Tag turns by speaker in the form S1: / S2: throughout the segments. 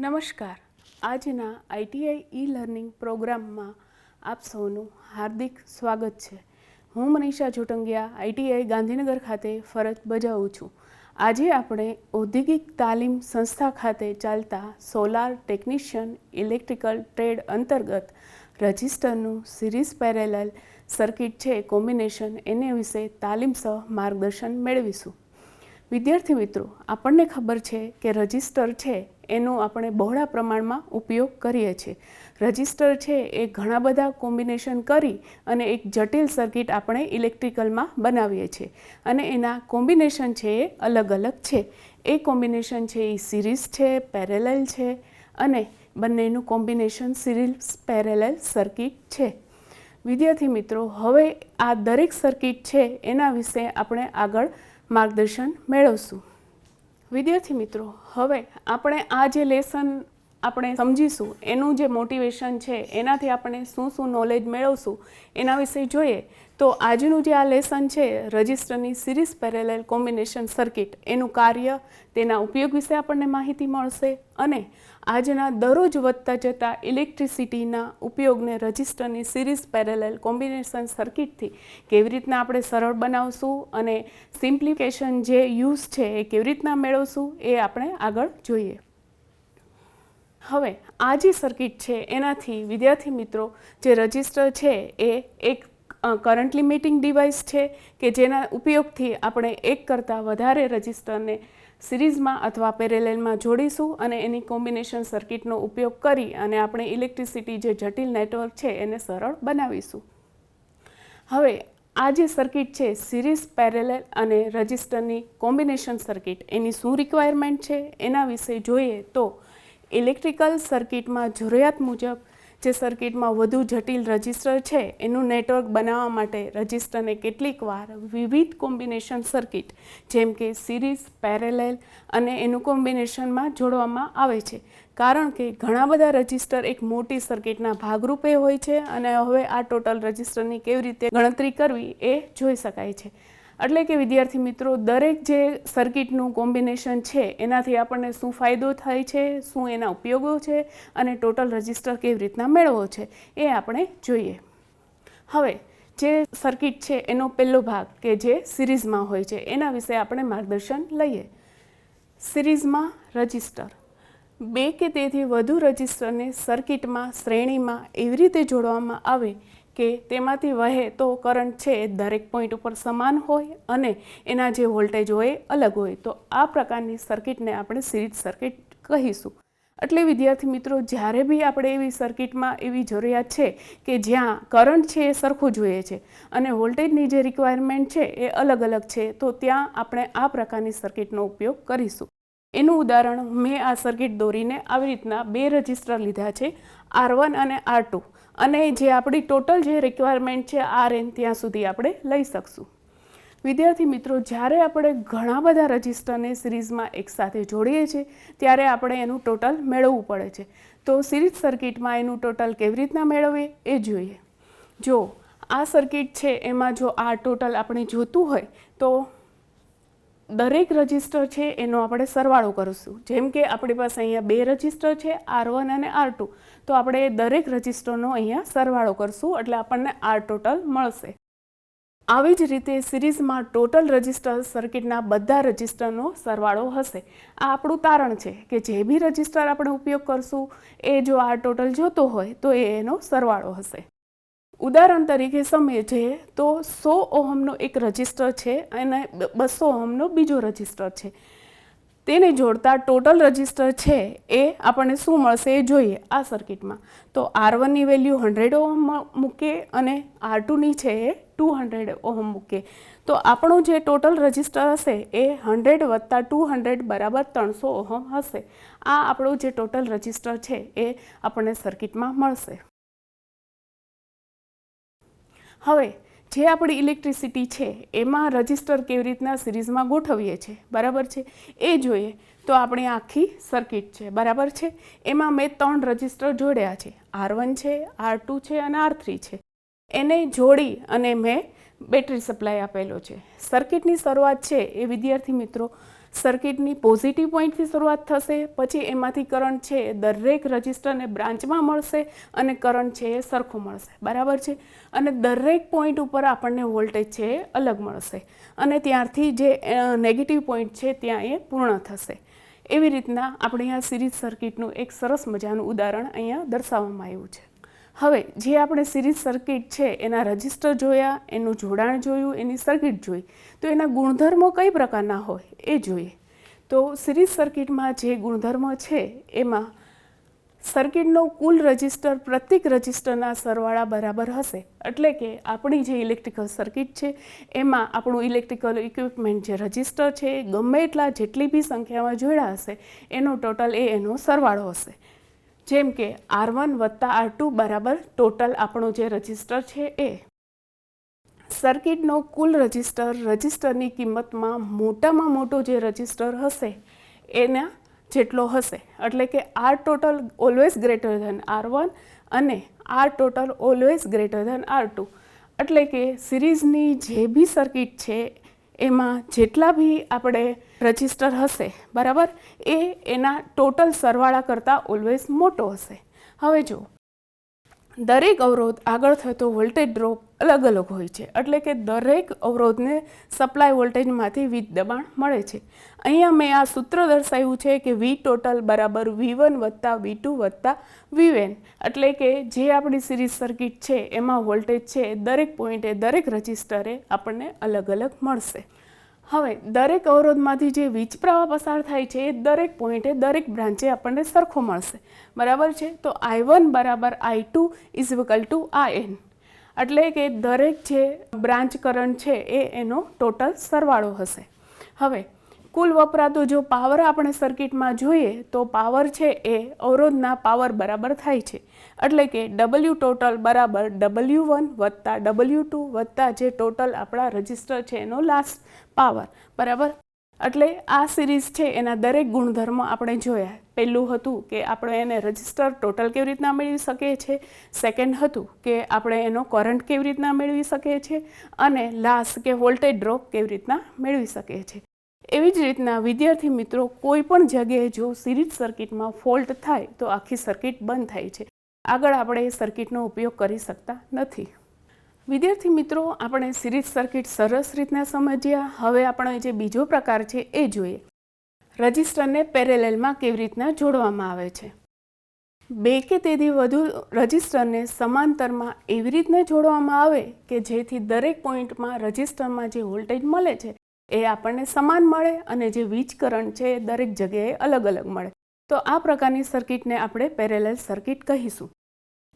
S1: નમસ્કાર. આજના ITI e learning પ્રોગ્રામમાં આપ સૌનું હાર્દિક સ્વાગત છે. હું મનીષા જોટંગિયા આઈટીઆઈ ગાંધીનગર ખાતે ફરજ બજાવું છું. આજે આપણે ઔદ્યોગિક તાલીમ સંસ્થા ખાતે ચાલતા સોલાર ટેકનિશિયન ઇલેક્ટ્રિકલ ટ્રેડ અંતર્ગત રજિસ્ટરનું સિરીઝ પેરેલલ સર્કિટ છે કોમ્બિનેશન એને વિશે તાલીમસહ માર્ગદર્શન મેળવીશું. વિદ્યાર્થી મિત્રો, આપણને ખબર છે કે રજિસ્ટર છે એનો આપણે બહોળા પ્રમાણમાં ઉપયોગ કરીએ છીએ. રજિસ્ટર છે એ ઘણા બધા કોમ્બિનેશન કરી અને એક જટિલ સર્કિટ આપણે ઇલેક્ટ્રિકલમાં બનાવીએ છીએ અને એના કોમ્બિનેશન છે એ અલગ અલગ છે. એ કોમ્બિનેશન છે એ સિરીઝ છે, પેરેલલ છે અને બંનેનું કોમ્બિનેશન સિરીઝ પેરેલલ સર્કિટ છે. વિદ્યાર્થી મિત્રો, હવે આ દરેક સર્કિટ છે એના વિશે આપણે આગળ માર્ગદર્શન મેળવશું. વિદ્યાર્થી મિત્રો, હવે આપણે આ જે લેસન આપણે સમજીશું એનું જે મોટિવેશન છે એનાથી આપણે શું શું નોલેજ મેળવશું એના વિશે જોઈએ તો આજનું જે આ લેસન છે રજિસ્ટરની સિરીઝ પેરેલલ કોમ્બિનેશન સર્કિટ એનું કાર્ય, તેના ઉપયોગ વિશે આપણને માહિતી મળશે અને આજના દરરોજ વધતા જતા ઇલેક્ટ્રિસિટીના ઉપયોગને રજિસ્ટરની સિરીઝ પેરેલલ કોમ્બિનેશન સર્કિટથી કેવી રીતના આપણે સરળ બનાવશું અને સિમ્પ્લિફિકેશન જે યુઝ છે એ કેવી રીતના મેળવશું એ આપણે આગળ જોઈએ. હવે આ જે સર્કિટ છે એનાથી વિદ્યાર્થી મિત્રો, જે રજિસ્ટર છે એ એક કરંટ લિમિટિંગ ડિવાઇસ છે કે જેના ઉપયોગથી આપણે એક કરતાં વધારે રજિસ્ટરને સિરીઝમાં અથવા પેરેલલમાં જોડીશું અને એની કોમ્બિનેશન સર્કિટનો ઉપયોગ કરી અને આપણે ઇલેક્ટ્રિસિટી જે જટિલ નેટવર્ક છે એને સરળ બનાવીશું. હવે આ જે સર્કિટ છે સિરીઝ, પેરેલલ અને રજિસ્ટરની કોમ્બિનેશન સર્કિટ એની શું રિક્વાયરમેન્ટ છે એના વિશે જોઈએ તો ઇલેક્ટ્રિકલ સર્કિટમાં જરૂરિયાત મુજબ જે સર્કિટમાં વધુ જટિલ રજિસ્ટર છે એનું નેટવર્ક બનાવવા માટે રજિસ્ટરને કેટલીક વાર વિવિધ કોમ્બિનેશન સર્કિટ જેમ કે સિરીઝ, પેરેલલ અને એનું કોમ્બિનેશનમાં જોડવામાં આવે છે. કારણ કે ઘણા બધા રજિસ્ટર એક મોટી સર્કિટના ભાગરૂપે હોય છે અને હવે આ ટોટલ રજિસ્ટરની કેવી રીતે ગણતરી કરવી એ જોઈ શકાય છે. એટલે કે વિદ્યાર્થી મિત્રો, દરેક જે સર્કિટનું કોમ્બિનેશન છે એનાથી આપણને શું ફાયદો થાય છે, શું એના ઉપયોગો છે અને ટોટલ રજિસ્ટર કેવી રીતના મેળવવો છે એ આપણે જોઈએ. હવે જે સર્કિટ છે એનો પહેલો ભાગ કે જે સિરીઝમાં હોય છે એના વિશે આપણે માર્ગદર્શન લઈએ. સિરીઝમાં રજિસ્ટર બે કે તેથી વધુ રજિસ્ટરને સર્કિટમાં શ્રેણીમાં એવી રીતે જોડવામાં આવે કે તેમાંથી વહે તો કરંટ છે દરેક પોઈન્ટ ઉપર સમાન હોય અને એના જે વોલ્ટેજ હોય અલગ હોય. તો આ પ્રકારની સર્કિટને આપણે સિરીઝ સર્કિટ કહીશું. એટલે વિદ્યાર્થી મિત્રો, જ્યારે બી આપણે એવી સર્કિટમાં એવી જરૂરિયાત છે કે જ્યાં કરંટ છે એ સરખું જોઈએ છે અને વોલ્ટેજની જે રિક્વાયરમેન્ટ છે એ અલગ અલગ છે તો ત્યાં આપણે આ પ્રકારની સર્કિટનો ઉપયોગ કરીશું. એનું ઉદાહરણ મેં આ સર્કિટ દોરીને આવી રીતના બે રજિસ્ટર લીધા છે, R1 અને R2, અને જે આપણી ટોટલ જે રિક્વાયરમેન્ટ છે RN ત્યાં સુધી આપણે લઈ શકશું. વિદ્યાર્થી મિત્રો, જ્યારે આપણે ઘણા બધા રજિસ્ટરને સિરીઝમાં એકસાથે જોડીએ છીએ ત્યારે આપણે એનું ટોટલ મેળવવું પડે છે. તો સિરીઝ સર્કિટમાં એનું ટોટલ કેવી રીતના મેળવીએ એ જોઈએ. જો આ સર્કિટ છે એમાં જો આ ટોટલ આપણે જોતું હોય તો દરેક રજિસ્ટર છે એનો આપણે સરવાળો કરીશું. જેમ કે આપણી પાસે અહીંયા બે રજિસ્ટર છે R1 અને R2, તો આપણે દરેક રજિસ્ટરનો અહીંયા સરવાળો કરશું એટલે આપણને R ટોટલ મળશે. આવી જ રીતે સિરીઝમાં ટોટલ રજિસ્ટર સર્કિટના બધા રજિસ્ટરનો સરવાળો હશે. આ આપણું તારણ છે કે જે બી રજિસ્ટર આપણે ઉપયોગ કરશું એ જો R ટોટલ જોતો હોય તો એ એનો સરવાળો હશે. ઉદાહરણ તરીકે સમજીએ તો 100 ઓહમનો એક રજિસ્ટર છે અને 200 ઓહમનો બીજો રજિસ્ટર છે. તેને જોડતા ટોટલ રજિસ્ટર છે એ આપણને શું મળશે એ જોઈએ આ સર્કિટમાં. તો R1ની વેલ્યુ 100 ઓહમ મૂકે અને R2ની છે એ 200 ઓહમ મૂકે. તો આપણું જે ટોટલ રજિસ્ટર હશે એ 100 વત્તા 200 બરાબર 300 ઓહમ હશે. આ આપણું જે ટોટલ રજિસ્ટર છે એ આપણને સર્કિટમાં મળશે. હવે જે આપણી ઇલેક્ટ્રિસિટી છે એમાં રજિસ્ટર કેવી રીતના સિરીઝમાં ગોઠવીએ છીએ, બરાબર છે, એ જોઈએ. તો આપણી આખી સર્કિટ છે, બરાબર છે, એમાં મેં 3 રજિસ્ટર જોડ્યા છે, R1 છે, R2 છે અને R3 છે. એને જોડી અને મેં બેટરી સપ્લાય આપેલો છે. સર્કિટની શરૂઆત છે એ વિદ્યાર્થી મિત્રો સર્કિટની પોઝિટિવ પોઈન્ટથી શરૂઆત થશે, પછી એમાંથી કરંટ છે એ દરેક રજિસ્ટરને બ્રાન્ચમાં મળશે અને કરંટ છે એ સરખો મળશે, બરાબર છે. અને દરેક પોઈન્ટ ઉપર આપણને વોલ્ટેજ છે એ અલગ મળશે અને ત્યારથી જે નેગેટિવ પોઈન્ટ છે ત્યાં એ પૂર્ણ થશે. એવી રીતના આપણે આ સિરીઝ સર્કિટનું એક સરસ મજાનું ઉદાહરણ અહીંયા દર્શાવવામાં આવ્યું છે. હવે જે આપણે સિરીઝ સર્કિટ છે એના રજિસ્ટર જોયા, એનું જોડાણ જોયું, એની સર્કિટ જોઈ, તો એના ગુણધર્મો કઈ પ્રકારના હોય એ જોઈએ. તો સિરીઝ સર્કિટમાં જે ગુણધર્મો છે એમાં સર્કિટનો કુલ રજિસ્ટર પ્રત્યેક રજિસ્ટરના સરવાળા બરાબર હશે. એટલે કે આપણી જે ઇલેક્ટ્રિકલ સર્કિટ છે એમાં આપણું ઇલેક્ટ્રિકલ ઇક્વિપમેન્ટ જે રજિસ્ટર છે ગમે એટલા જેટલી બી સંખ્યામાં જોડ્યા હશે એનો ટોટલ એનો સરવાળો હશે. જેમ કે R1 વત્તા R2 બરાબર ટોટલ આપણો જે રજિસ્ટર છે એ. સર્કિટનો કુલ રજિસ્ટરની કિંમતમાં મોટામાં મોટો જે રજિસ્ટર હશે એના જેટલો હશે. એટલે કે R total always greater than R1 અને R total always greater than R2. એટલે કે સિરીઝની જે બી સર્કિટ છે એમાં જેટલા બી આપણે રજિસ્ટર હશે બરાબર એ એના ટોટલ સરવાળા કરતાં ઓલવેઝ મોટો હશે. હવે જો દરેક અવરોધ આગળ થતો વોલ્ટેજ ડ્રોપ અલગ અલગ હોય છે. એટલે કે દરેક અવરોધને સપ્લાય વોલ્ટેજમાંથી વીજ દબાણ મળે છે. અહીંયા મેં આ સૂત્ર દર્શાવ્યું છે કે V ટોટલ બરાબર V1 વત્તા V2 વત્તા Vn. એટલે કે જે આપણી સિરીઝ સર્કિટ છે એમાં વોલ્ટેજ છે દરેક પોઈન્ટે દરેક રજિસ્ટરે આપણને અલગ અલગ મળશે. હવે દરેક અવરોધમાંથી જે વીજ પ્રવાહ પસાર થાય છે એ દરેક પોઈન્ટે દરેક બ્રાન્ચે આપણને સરખો મળશે, બરાબર છે. તો I1 બરાબર I2 is equal to IN. એટલે કે દરેક જે બ્રાન્ચ કરંટ છે એ એનો ટોટલ સરવાળો હશે. હવે કુલ વપરાતો જો પાવર આપણે સર્કિટમાં જોઈએ તો પાવર છે એ અવરોધના પાવર બરાબર થાય છે. એટલે કે W ટોટલ બરાબર W1 વત્તા W2 વત્તા જે ટોટલ આપણા રજિસ્ટર છે એનો લાસ્ટ પાવર, બરાબર. એટલે આ સિરીઝ છે એના દરેક ગુણધર્મો આપણે જોયા. પહેલું હતું કે આપણે એને રજિસ્ટર ટોટલ કેવી રીતના મેળવી શકીએ છીએ, સેકન્ડ હતું કે આપણે એનો કરંટ કેવી રીતના મેળવી શકીએ છીએ અને લાસ્ટ કે વોલ્ટેજ ડ્રોપ કેવી રીતના મેળવી શકીએ છીએ. એવી જ રીતના વિદ્યાર્થી મિત્રો કોઈ પણ જગ્યાએ જો સિરીઝ સર્કિટમાં ફોલ્ટ થાય તો આખી સર્કિટ બંધ થાય છે. આગળ આપણે એ સર્કિટનો ઉપયોગ કરી શકતા નથી. વિદ્યાર્થી મિત્રો આપણે સિરીઝ સર્કિટ સરસ રીતના સમજ્યા. હવે આપણે જે બીજો પ્રકાર છે એ જોઈએ. રજિસ્ટરને પેરેલલમાં કેવી રીતના જોડવામાં આવે છે. બે કે તેથી વધુ રજિસ્ટરને સમાંતરમાં એવી રીતના જોડવામાં આવે કે જેથી દરેક પોઈન્ટમાં રજિસ્ટરમાં જે વોલ્ટેજ મળે છે એ આપણને સમાન મળે અને જે વીજ કરંટ છે એ દરેક જગ્યાએ અલગ અલગ મળે. તો આ પ્રકારની સર્કિટને આપણે પેરેલલ સર્કિટ કહીશું.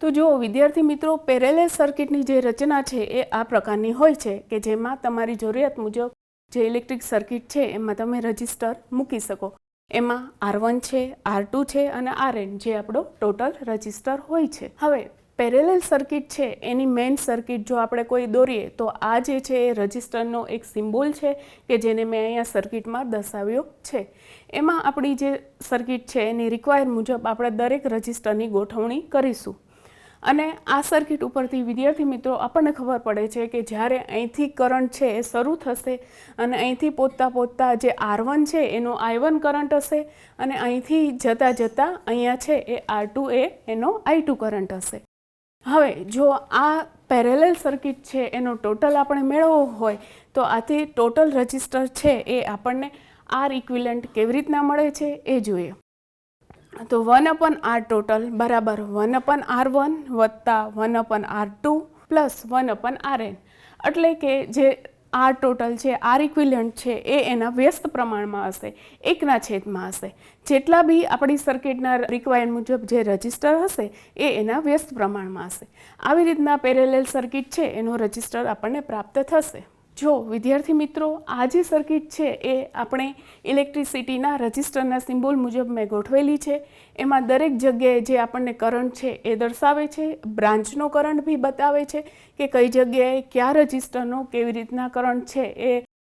S1: તો જો વિદ્યાર્થી મિત્રો પેરેલલ સર્કિટની જે રચના છે એ આ પ્રકારની હોય છે કે જેમાં તમારી જરૂરિયાત મુજબ જે ઇલેક્ટ્રિક સર્કિટ છે એમાં તમે રજિસ્ટર મૂકી શકો. એમાં R1 છે, R2 છે અને Rn જે આપણો ટોટલ રજિસ્ટર હોય છે. હવે પેરેલલ સર્કિટ છે એની મેઇન સર્કિટ જો આપણે કોઈ દોરીએ તો આ જે છે એ રજિસ્ટરનો એક સિમ્બોલ છે કે જેને મેં અહીંયા સર્કિટમાં દર્શાવ્યો છે. એમાં આપણી જે સર્કિટ છે એની રિક્વાયર મુજબ આપણે દરેક રજિસ્ટરની ગોઠવણી કરીશું. અને આ સર્કિટ ઉપરથી વિદ્યાર્થી મિત્રો આપણને ખબર પડે છે કે જ્યારે અહીંથી કરંટ છે એ શરૂ થશે અને અહીંથી પહોંચતા જે R1 છે એનો I1 કરંટ હશે અને અહીંથી જતાં અહીંયા છે એ R2 એનો I2 કરંટ હશે. હવે જો આ પેરેલલ સર્કિટ છે એનો ટોટલ આપણે મેળવવો હોય તો આથી ટોટલ રજિસ્ટર છે એ આપણને R ઇક્વિલન્ટ કેવી રીતના મળે છે એ જોઈએ. તો 1/R ટોટલ બરાબર 1/R1 વત્તા 1/R2 પ્લસ 1/Rn. એટલે કે જે R ટોટલ છે, R ઇક્વિલન્ટ છે એ એના વ્યસ્ત પ્રમાણમાં હશે, એકના છેદમાં હશે. જેટલા બી આપણી સર્કિટના રિક્વાયર મુજબ જે રજિસ્ટર હશે એ એના વ્યસ્ત પ્રમાણમાં હશે. આવી રીતના પેરેલલ સર્કિટ છે એનો રજિસ્ટર આપણને પ્રાપ્ત થશે. જો વિદ્યાર્થી મિત્રો આ જે સર્કિટ છે એ આપણે ઇલેક્ટ્રિસિટીના રજિસ્ટરના સિમ્બોલ મુજબ મેં ગોઠવેલી છે. એમાં દરેક જગ્યાએ જે આપણને કરંટ છે એ દર્શાવે છે, બ્રાન્ચનો કરંટ બી બતાવે છે કે કઈ જગ્યાએ કયા રજિસ્ટરનો કેવી રીતના કરંટ છે એ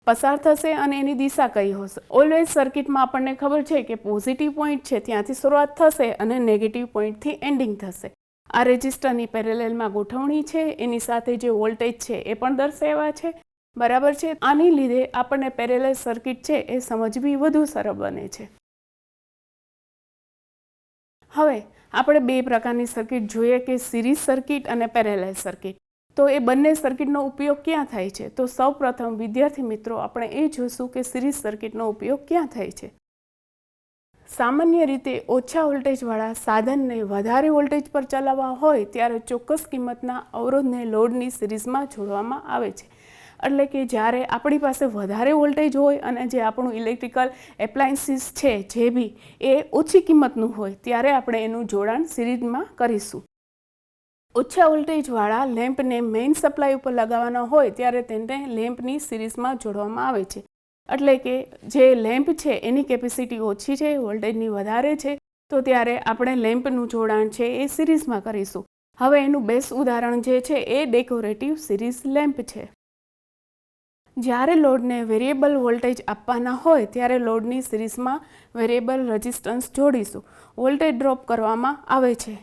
S1: પસાર થશે અને એની દિશા કઈ હશે. ઓલવેઝ સર્કિટમાં આપણને ખબર છે કે પોઝિટિવ પોઈન્ટ છે ત્યાંથી શરૂઆત થશે અને નેગેટિવ પોઈન્ટથી એન્ડિંગ થશે. આ રજિસ્ટરની પેરેલલમાં ગોઠવણી છે, એની સાથે જે વોલ્ટેજ છે એ પણ દર્શાવ્યા છે બરાબર છે. આની લીધે આપણને પેરેલલ સર્કિટ છે એ સમજવી વધુ સરળ બને છે. હવે આપણે બે પ્રકારની સર્કિટ જોઈએ કે સિરીઝ સર્કિટ અને પેરેલલ સર્કિટ. તો એ બંને સર્કિટનો ઉપયોગ ક્યાં થાય છે? તો સૌપ્રથમ વિદ્યાર્થી મિત્રો આપણે એ જોઈશું કે સિરીઝ સર્કિટનો ઉપયોગ ક્યાં થાય છે. સામાન્ય રીતે ઓછા વોલ્ટેજવાળા સાધનને વધારે વોલ્ટેજ પર ચલાવવા હોય ત્યારે ચોક્કસ કિંમતના અવરોધને લોડની સિરીઝમાં જોડવામાં આવે છે. એટલે કે જ્યારે આપણી પાસે વધારે વોલ્ટેજ હોય અને જે આપણું ઇલેક્ટ્રિકલ એપ્લાયન્સીસ છે જે બી એ ઓછી કિંમતનું હોય ત્યારે આપણે એનું જોડાણ સિરીઝમાં કરીશું. ઓછા વોલ્ટેજવાળા લેમ્પને મેઇન સપ્લાય ઉપર લગાવવાના હોય ત્યારે તેને લેમ્પની સિરીઝમાં જોડવામાં આવે છે. એટલે કે જે લેમ્પ છે એની કેપેસિટી ઓછી છે, વોલ્ટેજની વધારે છે, તો ત્યારે આપણે લેમ્પનું જોડાણ છે એ સિરીઝમાં કરીશું. હવે એનું બેસ્ટ ઉદાહરણ જે છે એ ડેકોરેટિવ સિરીઝ લેમ્પ છે. જ્યારે લોડને વેરિયેબલ વોલ્ટેજ આપવાના હોય ત્યારે લોડની સિરીઝમાં વેરિયેબલ રેઝિસ્ટન્સ જોડીશું. વોલ્ટેજ ડ્રોપ કરવામાં આવે છે.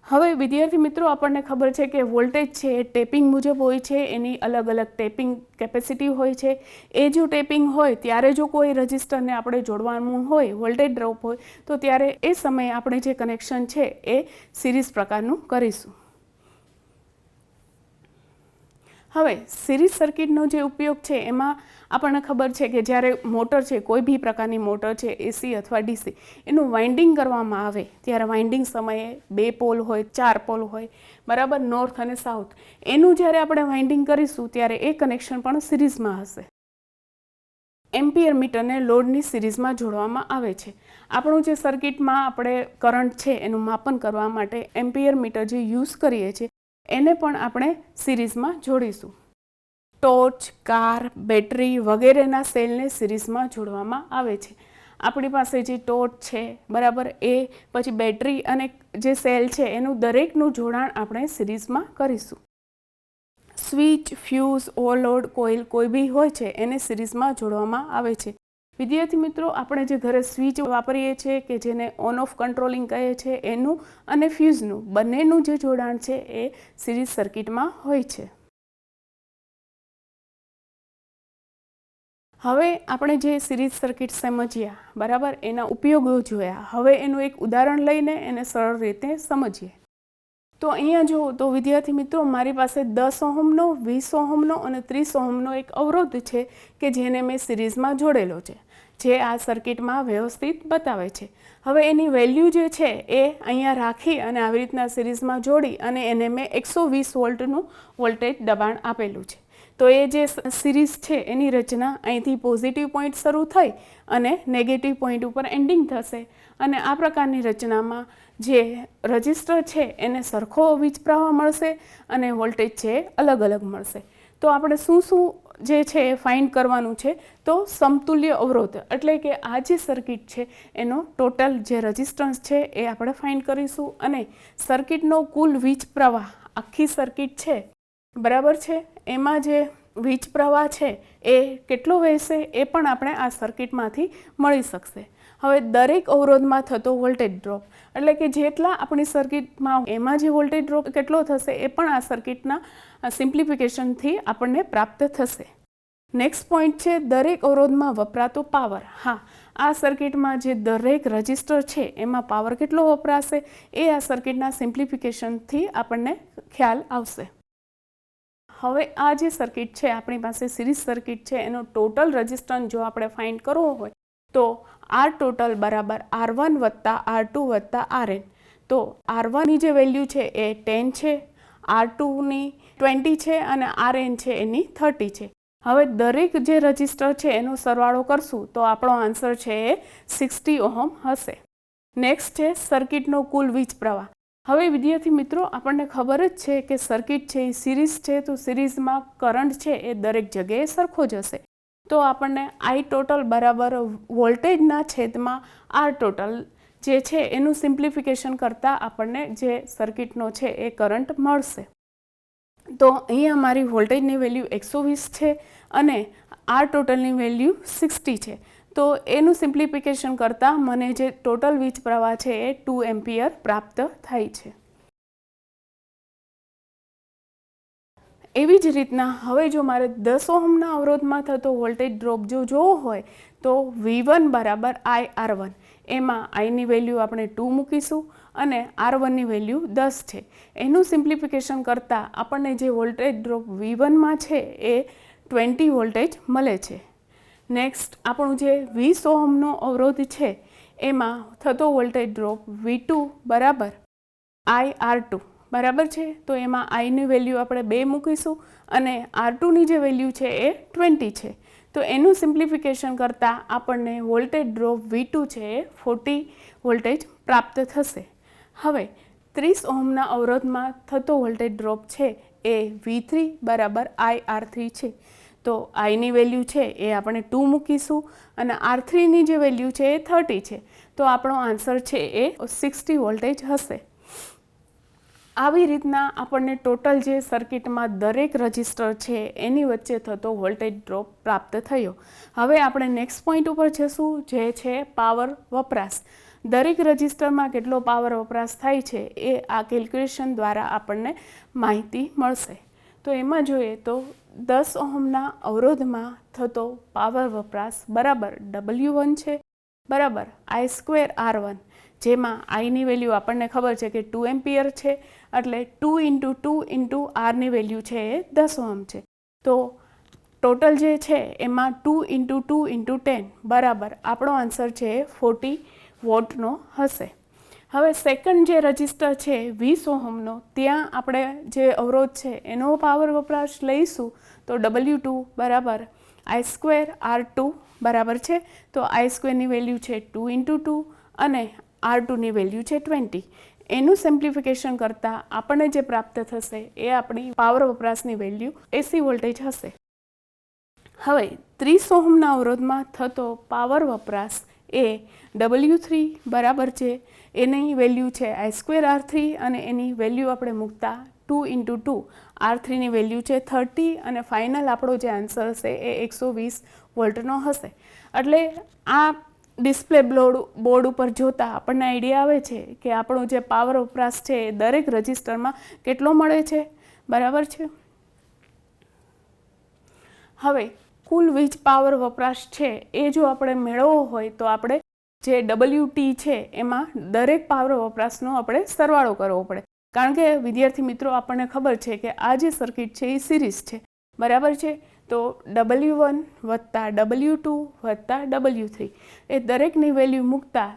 S1: હવે વિદ્યાર્થી મિત્રો આપણને ખબર છે કે વોલ્ટેજ છે એ ટેપિંગ મુજબ હોય છે, એની અલગ અલગ ટેપિંગ કેપેસિટી હોય છે. એ જો ટેપિંગ હોય ત્યારે જો કોઈ રજિસ્ટરને આપણે જોડવાનું હોય, વોલ્ટેજ ડ્રોપ હોય, તો ત્યારે એ સમયે આપણે જે કનેક્શન છે એ સિરીઝ પ્રકારનું કરીશું. હવે સિરીઝ સર્કિટનો જે ઉપયોગ છે એમાં આપણને ખબર છે કે જ્યારે મોટર છે, કોઈ બી પ્રકારની મોટર છે, એસી અથવા ડીસી, એનું વાઇન્ડિંગ કરવામાં આવે ત્યારે વાઇન્ડિંગ સમયે 2 પોલ હોય, 4 પોલ હોય, બરાબર, નોર્થ અને સાઉથ, એનું જ્યારે આપણે વાઇન્ડિંગ કરીશું ત્યારે એ કનેક્શન પણ સિરીઝમાં હશે. એમ્પિયર મીટરને લોડની સિરીઝમાં જોડવામાં આવે છે. આપણું જે સર્કિટમાં આપણે કરંટ છે એનું માપન કરવા માટે એમ્પિયર મીટર જે યુઝ કરીએ છીએ એને પણ આપણે સિરીઝમાં જોડીશું. ટોર્ચ, કાર, બેટરી વગેરેના સેલને સિરીઝમાં જોડવામાં આવે છે. આપણી પાસે જે ટોર્ચ છે, બરાબર, એ પછી બેટરી અને જે સેલ છે એનું દરેકનું જોડાણ આપણે સિરીઝમાં કરીશું. સ્વિચ, ફ્યુઝ, ઓવરલોડ કોઇલ કોઈ બી હોય છે એને સિરીઝમાં જોડવામાં આવે છે. વિદ્યાર્થી મિત્રો આપણે જે ઘરે સ્વિચ વાપરીએ છીએ કે જેને ઓન ઓફ કંટ્રોલિંગ કહે છે એનું અને ફ્યુઝનું બંનેનું જે જોડાણ છે એ સિરીઝ સર્કિટમાં હોય છે. હવે આપણે જે સિરીઝ સર્કિટ સમજ્યા, બરાબર, એના ઉપયોગો જોયા. હવે એનું એક ઉદાહરણ લઈને એને સરળ રીતે સમજીએ. તો અહીંયા જુઓ તો વિદ્યાર્થી મિત્રો મારી પાસે 10 ઓહમનો, 20 ઓહમનો અને 30 ઓહમનો એક અવરોધ છે કે જેને મેં સિરીઝમાં જોડેલો છે, જે આ સર્કિટમાં વ્યવસ્થિત બતાવે છે. હવે એની વેલ્યુ જે છે એ અહીંયા રાખી અને આવી રીતના સિરીઝમાં જોડી અને એને મેં 120 વોલ્ટનું વોલ્ટેજ દબાણ આપેલું છે. તો એ જે સિરીઝ છે એની રચના અહીંથી પોઝિટિવ પોઈન્ટ શરૂ થઈ અને નેગેટિવ પોઈન્ટ ઉપર એન્ડિંગ થશે. અને આ પ્રકારની રચનામાં જે રજિસ્ટર છે એને સરખો વીજ પ્રવાહ મળશે અને વોલ્ટેજ છે અલગ અલગ મળશે. તો આપણે શું જે છે એ ફાઇન્ડ કરવાનું છે? તો સમતુલ્ય અવરોધ, એટલે કે આ જે સર્કિટ છે એનો ટોટલ જે રેઝિસ્ટન્સ છે એ આપણે ફાઇન્ડ કરીશું અને સર્કિટનો કુલ વીજ પ્રવાહ, આખી સર્કિટ છે, બરાબર છે, એમાં જે વીજ પ્રવાહ છે એ કેટલો વહેશે એ પણ આપણે આ સર્કિટમાંથી મળી શકશે. હવે દરેક અવરોધમાં થતો વોલ્ટેજ ડ્રોપ, એટલે કે જેટલા આપણી સર્કિટમાં એમાં જે વોલ્ટેજ ડ્રોપ કેટલો થશે એ પણ આ સર્કિટના સિમ્પ્લિફિકેશનથી આપણને પ્રાપ્ત થશે. નેક્સ્ટ પોઈન્ટ છે દરેક અવરોધમાં વપરાતો પાવર. હા, આ સર્કિટમાં જે દરેક રજિસ્ટર છે એમાં પાવર કેટલો વપરાશે એ આ સર્કિટના સિમ્પ્લિફિકેશનથી આપણને ખ્યાલ આવશે. હવે આ જે સર્કિટ છે આપણી પાસે સિરીઝ સર્કિટ છે, એનો ટોટલ રેઝિસ્ટન્સ જો આપણે ફાઇન્ડ કરવો હોય તો આર ટોટલ બરાબર R1 વત્તા R2 વત્તા RN. તો R1ની જે વેલ્યુ છે એ 10 છે, R2ની 20 છે અને RN છે એની 30 છે. હવે દરેક જે રજિસ્ટર છે એનો સરવાળો કરશું તો આપણો આન્સર છે એ 60 ઓહમ હશે. નેક્સ્ટ છે સર્કિટનો કુલ વીજ પ્રવાહ. હવે વિદ્યાર્થી મિત્રો આપણને ખબર જ છે કે સર્કિટ છે એ સિરીઝ છે, તો સિરીઝમાં કરંટ છે એ દરેક જગ્યાએ સરખો જ હશે. તો આપણને આઈ ટોટલ બરાબર વોલ્ટેજના છેદમાં આર ટોટલ જે છે એનું સિમ્પ્લિફિકેશન કરતાં આપણને જે સર્કિટનો છે એ કરંટ મળશે. તો અહીંયા મારી વોલ્ટેજની વેલ્યુ 120 છે અને આર ટોટલની વેલ્યુ 60 છે. તો એનું સિમ્પ્લિફિકેશન કરતાં મને જે ટોટલ વીજ પ્રવાહ છે એ 2 એમ્પિયર પ્રાપ્ત થાય છે. એવી જ રીતના હવે જો મારે 10 ઓહમના અવરોધમાં થતો વોલ્ટેજ ડ્રોપ જો જોવો હોય તો V1 બરાબર IR1, એમાં આઈની વેલ્યુ આપણે 2 મૂકીશું અને R1ની વેલ્યુ 10 છે. એનું સિમ્પ્લિફિકેશન કરતાં આપણને જે વોલ્ટેજ ડ્રોપ V1માં છે એ 20 વોલ્ટેજ મળે છે. નેક્સ્ટ આપણું જે 20 ઓહમનો અવરોધ છે એમાં થતો વોલ્ટેજ ડ્રોપ V2 બરાબર IR2 બરાબર છે. તો એમાં આઈની વેલ્યુ આપણે 2 મૂકીશું અને R2ની જે વેલ્યુ છે એ 20 છે. તો એનું સિમ્પ્લિફિકેશન કરતાં આપણને વોલ્ટેજ ડ્રોપ V2 છે એ 40 વોલ્ટેજ પ્રાપ્ત થશે. હવે 30 ઓહમના અવરોધમાં થતો વોલ્ટેજ ડ્રોપ છે એ V3 બરાબર IR3 છે. તો આઈની વેલ્યુ છે એ આપણે 2 મૂકીશું અને R3ની જે વેલ્યુ છે એ 30 છે. તો આપણો આન્સર છે એ 60 વોલ્ટેજ હશે. આવી રીતના આપણને ટોટલ જે સર્કિટમાં દરેક રજિસ્ટર છે એની વચ્ચે થતો વોલ્ટેજ ડ્રોપ પ્રાપ્ત થયો. હવે આપણે નેક્સ્ટ પોઈન્ટ ઉપર જશું, જે છે પાવર વપરાશ. દરેક રજિસ્ટરમાં કેટલો પાવર વપરાશ થાય છે એ આ કેલ્ક્યુલેશન દ્વારા આપણને માહિતી મળશે. તો એમાં જોઈએ તો 10 ઓહમના અવરોધમાં થતો પાવર વપરાશ બરાબર W1 છે બરાબર I²R1, જેમાં આઈની વેલ્યુ આપણને ખબર છે કે 2 એમ્પિયર છે, એટલે 2 × 2 × આરની વેલ્યુ છે એ 10 ઓહમ છે. તો ટોટલ જે છે એમાં 2 × 2 × 10 બરાબર આપણો આન્સર છે એ 40 વોટનો હશે. હવે સેકન્ડ જે રજિસ્ટર છે 20 ઓહમનો, ત્યાં આપણે જે અવરોધ છે એનો પાવર વપરાશ લઈશું તો W2 બરાબર I²R2 બરાબર છે. તો I²ની વેલ્યુ છે 2 × 2 અને R2ની વેલ્યુ છે 20. એનું સિમ્પ્લિફિકેશન કરતાં આપણને જે પ્રાપ્ત થશે એ આપણી પાવર વપરાશની વેલ્યુ 80 વોલ્ટેજ હશે. હવે 30 ઓહમના અવરોધમાં થતો પાવર વપરાશ એ W3 બરાબર છે, એની વેલ્યુ છે I²R3 અને એની વેલ્યુ આપણે મૂકતા 2 × 2 R3ની વેલ્યુ છે 30 અને ફાઇનલ આપણો જે આન્સર હશે એ 120 વોલ્ટનો હશે. એટલે આ ડિસ્પ્લે બોર્ડ ઉપર જોતાં આપણને આઈડિયા આવે છે કે આપણો જે પાવર વપરાશ છે એ દરેક રજિસ્ટરમાં કેટલો મળે છે, બરાબર છે. હવે કુલ વીજ પાવર વપરાશ છે એ જો આપણે મેળવવો હોય તો આપણે જે WT છે એમાં દરેક પાવર વપરાશનો આપણે સરવાળો કરવો પડે. કારણ કે વિદ્યાર્થી મિત્રો આપણને ખબર છે કે આ જે સર્કિટ છે એ સિરીઝ છે, બરાબર છે. તો W1 વત્તા W2 વત્તા W3 એ દરેકની વેલ્યુ મૂકતા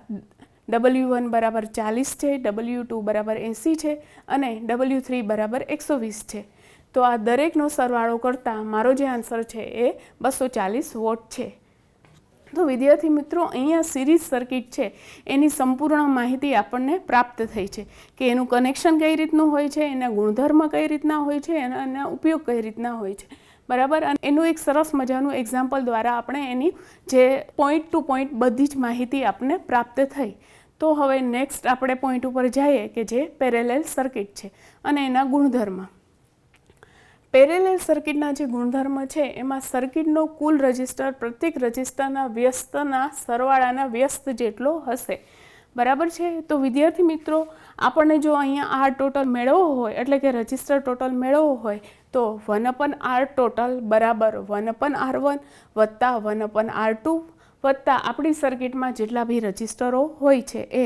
S1: W1 બરાબર 40 છે, W2 બરાબર 80 છે અને W3 બરાબર 120 છે. તો આ દરેકનો સરવાળો કરતાં મારો જે આન્સર છે એ 240 વોટ છે. તો વિદ્યાર્થી મિત્રો, અહીંયા સિરીઝ સર્કિટ છે એની સંપૂર્ણ માહિતી આપણને પ્રાપ્ત થઈ છે કે એનું કનેક્શન કઈ રીતનું હોય છે, એના ગુણધર્મ કઈ રીતના હોય છે, એના ઉપયોગ કઈ રીતના હોય છે, બરાબર. અને એનું એક સરસ મજાનું એક્ઝામ્પલ દ્વારા આપણે એની જે પોઈન્ટ ટુ પોઈન્ટ બધી જ માહિતી આપણને પ્રાપ્ત થઈ. તો હવે નેક્સ્ટ આપણે પોઈન્ટ ઉપર જઈએ કે જે પેરેલલ સર્કિટ છે અને એના ગુણધર્મ. પેરેલલ સર્કિટના જે ગુણધર્મ છે એમાં સર્કિટનો કુલ રજિસ્ટર પ્રત્યેક રજિસ્ટરના વ્યસ્તના સરવાળાના વ્યસ્ત જેટલો હશે, બરાબર છે. તો વિદ્યાર્થી મિત્રો, આપણને જો અહીંયા R ટોટલ મેળવવો હોય એટલે કે રજિસ્ટર ટોટલ મેળવવો હોય તો 1/R ટોટલ બરાબર 1/R1 વત્તા 1/R2 વત્તા આપણી સર્કિટમાં જેટલા બી રજિસ્ટરો હોય છે એ.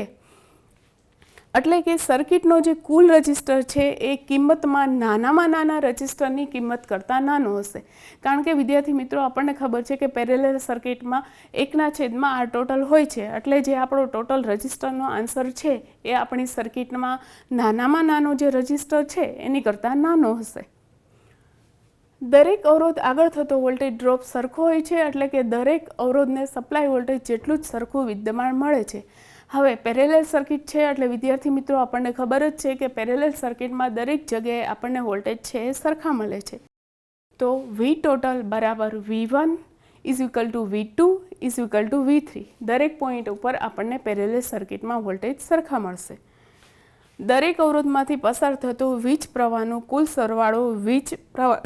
S1: એટલે કે સર્કિટનો જે કુલ રજિસ્ટર છે એ કિંમતમાં નાના રજિસ્ટરની કિંમત કરતાં નાનો હશે. કારણ કે વિદ્યાર્થી મિત્રો, આપણને ખબર છે કે પેરેલલ સર્કિટમાં 1/R ટોટલ હોય છે, એટલે જે આપણો ટોટલ રજિસ્ટરનો આન્સર છે એ આપણી સર્કિટમાં નાનો જે રજિસ્ટર છે એની કરતાં નાનો હશે. દરેક અવરોધ આગળ થતો વોલ્ટેજ ડ્રોપ સરખો હોય છે, એટલે કે દરેક અવરોધને સપ્લાય વોલ્ટેજ જેટલું જ સરખું વિદ્યમાન મળે છે. હવે પેરેલલ સર્કિટ છે એટલે વિદ્યાર્થી મિત્રો, આપણને ખબર જ છે કે પેરેલલ સર્કિટમાં દરેક જગ્યાએ આપણને વોલ્ટેજ છે એ સરખા મળે છે. તો V ટોટલ બરાબર V1 = V2 = V3. દરેક પોઈન્ટ ઉપર આપણને પેરેલલ સર્કિટમાં વોલ્ટેજ સરખા મળશે. દરેક અવરોધમાંથી પસાર થતો વીજ પ્રવાહનો કુલ સરવાળો વીજ પ્રવાહ